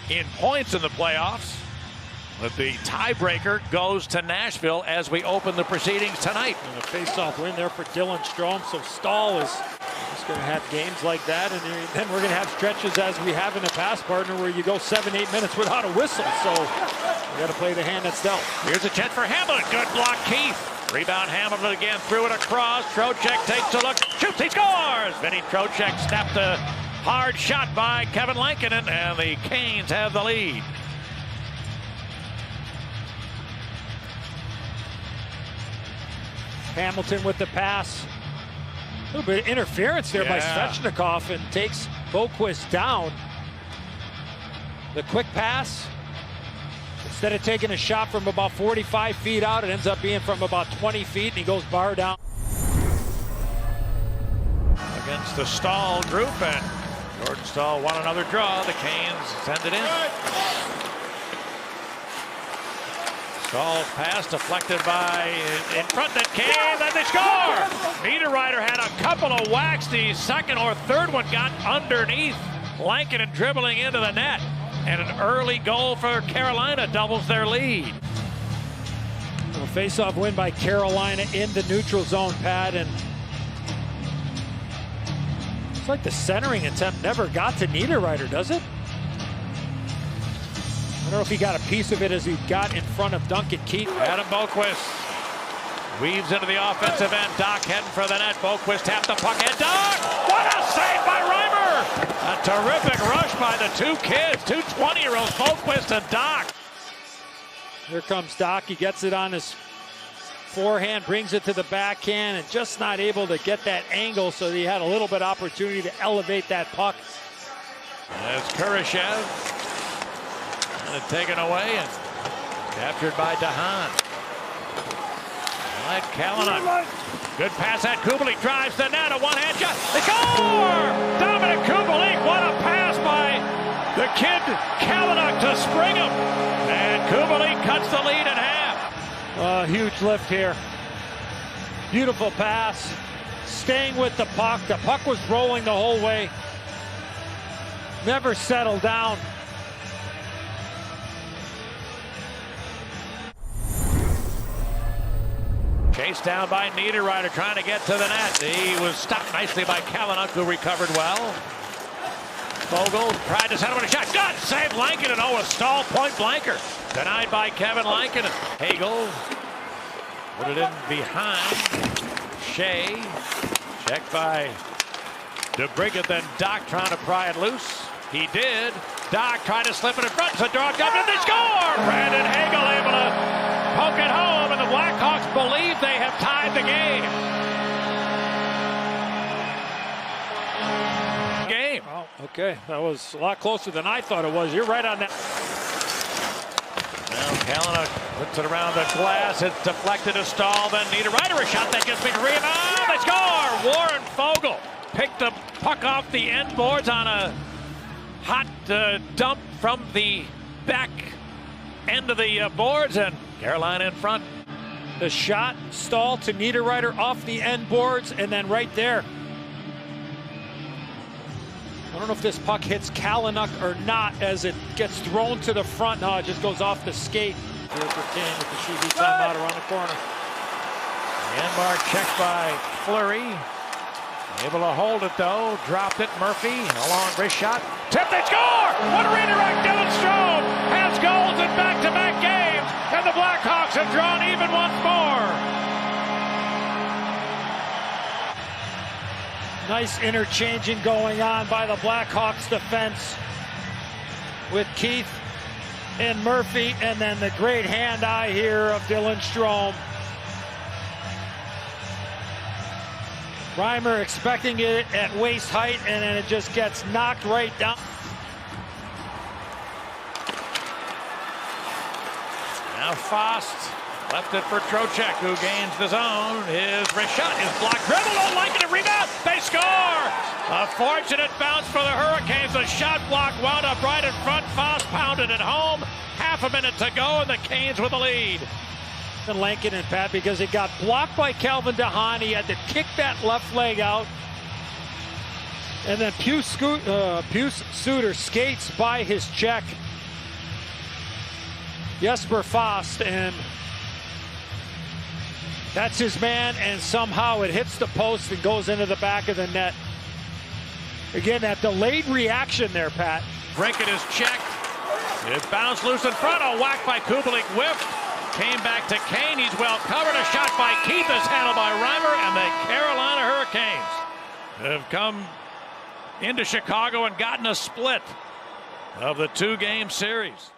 in points in the playoffs. But the tiebreaker goes to Nashville as we open the proceedings tonight. And a face-off win there for Dylan Strome. So Stahl is just going to have games like that. And then we're going to have stretches as we have in the past, partner, where you go 7-8 minutes without a whistle. So you got to play the hand that's dealt. Here's a chance for Hamilton. Good block, Keith. Rebound Hamilton again, threw it across. Trocheck takes a look, shoots, he scores! Vinny Trocheck snapped a hard shot by Kevin Lankinen, and the Canes have the lead. Hamilton with the pass. A little bit of interference there by Svechnikov, and takes Boqvist down. The quick pass. Instead of taking a shot from about 45 feet out, it ends up being from about 20 feet, and he goes bar down. Against the Stahl group, and Jordan Stahl won another draw. The Canes send it in. Stahl's pass deflected by in front of the Canes, and they score! Niederreiter had a couple of whacks. The second or third one got underneath Lankinen, dribbling into the net. And an early goal for Carolina doubles their lead. A face-off win by Carolina in the neutral zone, Pat, and it's like the centering attempt never got to Niederreiter, does it? I don't know if he got a piece of it as he got in front of Duncan Keith. Adam Boqvist weaves into the offensive end. Doc heading for the net. Boqvist tapped the puck, and Doc! What a save by Reimer! A terrific rush by the two kids, two 20-year-olds, Boqvist and Doc. Here comes Doc. He gets it on his forehand, brings it to the backhand, and just not able to get that angle, so he had a little bit of opportunity to elevate that puck. As Kurashev taken away and captured by DeHaan. Kalynuk. Good pass at Kubalik, drives the net, a one-hand shot. They score! Dominic Kubalik, what a pass by the kid Kalynuk to spring him. And Kubalik cuts the lead in half. Huge lift here. Beautiful pass. Staying with the puck. The puck was rolling the whole way. Never settled down. Chased down by Niederreiter, trying to get to the net. He was stopped nicely by Kalynuk, who recovered well. Foegele tried to send him with a shot. Good save, Lankinen. Oh, a Stahl point blanker. Denied by Kevin Lankinen. Hagel put it in behind. Shea. Checked by DeBrincat, then Doc trying to pry it loose. He did. Doc tried to slip it in front. So Doc got it, and they score! Brandon Hagel able to poke it home, and the Blackhawks believe they have tied the game. Oh, okay, that was a lot closer than I thought it was. You're right on that. Now Kalynuk puts it around the glass. It's deflected to Stahl. Then Niederreiter, a shot that gets big rebound. They score! Warren Foegele picked the puck off the end boards on a hot dump from the back end of the boards, and Carolina in front. The shot, Stahl to Niederreiter off the end boards, and then right there. I don't know if this puck hits Kalynuk or not as it gets thrown to the front. No, it just goes off the skate. Here for King with the CB timeout around the corner. Janmark checked by Fleury. Able to hold it though. Dropped it. Murphy, a long wrist shot. Tip, they score! What a redirect! Dylan Strome has goals in back-to-back games, and the Blackhawks have drawn even once more. Nice interchanging going on by the Blackhawks defense with Keith and Murphy, and then the great hand-eye here of Dylan Strome. Reimer expecting it at waist height, and then it just gets knocked right down. Now Fost left it for Trocheck, who gains the zone. His wrist shot is blocked. Dribble, don't like it, a rebound. They score! A fortunate bounce for the Hurricanes. The shot block wound up right in front. Fost pounded it home. Half a minute to go, and the Canes with the lead. And Lankinen, Pat, because it got blocked by Calvin DeHaan. He had to kick that left leg out. And then Pius Suter skates by his check Jesper Fast, and that's his man, and somehow it hits the post and goes into the back of the net. Again, that delayed reaction there, Pat. Brinket is checked. It bounced loose in front. A whack by Kubalik, whiffed. Came back to Kane. He's well covered. A shot by Keith is handled by Reimer, and the Carolina Hurricanes have come into Chicago and gotten a split of the 2-game series.